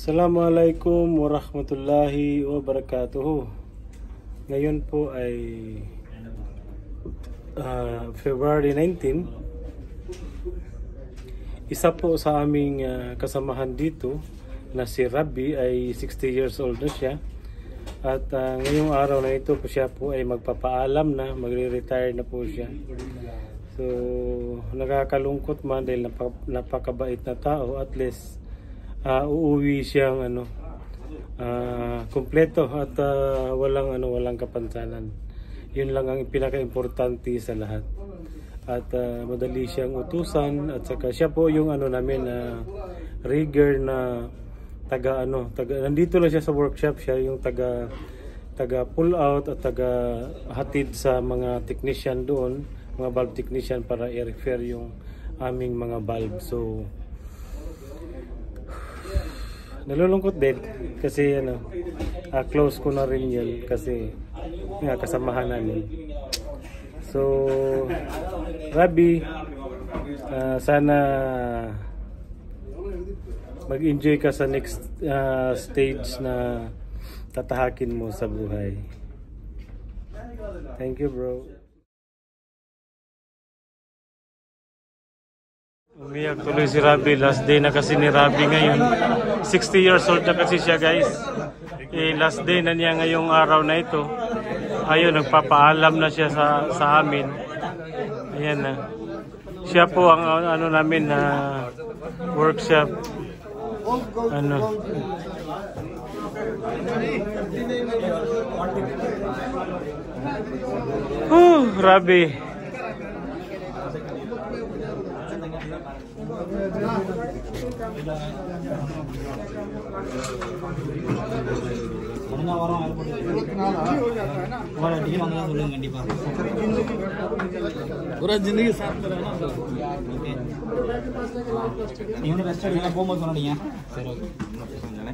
Assalamualaikum warahmatullahi wabarakatuh. Ngayon po ay February 19. Isa po sa aming kasamahan dito na si Rabbi ay 60 years old na siya. At ngayong araw na ito po siya po ay magpapaalam na, magre-retire na po siya. So nakakalungkot man dahil napakabait na tao. At least uuwi siyang kumpleto at walang kapansanan. Yun lang ang pinaka-importante sa lahat. At madali siyang utusan at saka siya po yung namin rigger na taga nandito lang siya sa workshop, siya yung taga pull out at taga hatid sa mga technician doon, mga valve technician, para i-refer yung aming mga valve. So nalulungkot din kasi close ko na rin yun kasi kasamahan namin. So Rabbi, sana mag-enjoy ka sa next stage na tatahakin mo sa buhay. Thank you, bro. Umiyak tuloy si Rabbi. Last day na kasi ni Rabbi ngayon. 60 years old na kasi siya, guys. Last day na niya ngayong araw na ito. Ayun, nagpapaalam na siya sa amin. Ayan na. Siya po ang namin na workshop. Rabbi. पूरा जिंदगी साथ में रहना। ओके इवने रेस्ट करना बहुत मजा नहीं है सर ओके समझने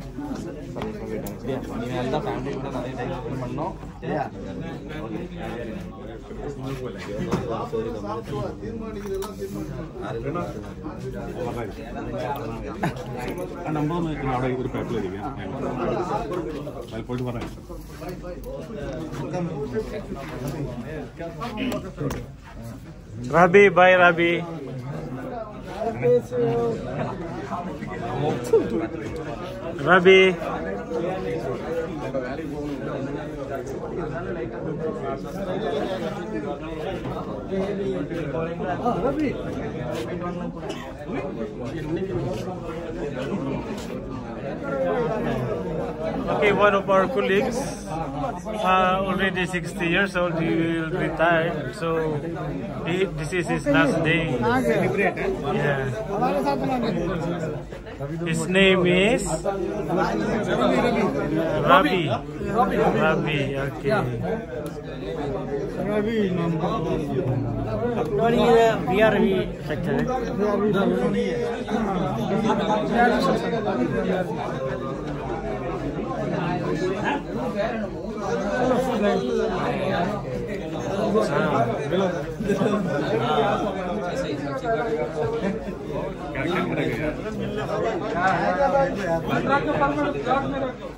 நீ எல்லா ஃபேமிலி கூட நிறைய டைம் ஸ்பெண்ட் பண்ணோம் சரியா ஓகே ஸ்மால் போல சரி நம்பர் நான் അവിടെ ഒരു പേപ്പർ എഴുതിക്കാം ഞാൻ പോയിട്ട് പറയാം Rabbi, bye Rabbi. Rabbi. Okay, one of our colleagues, already 60 years old, he will retire. So this is his last day. Yeah. His name is Rabbi. Rabbi, okay. VRV sector है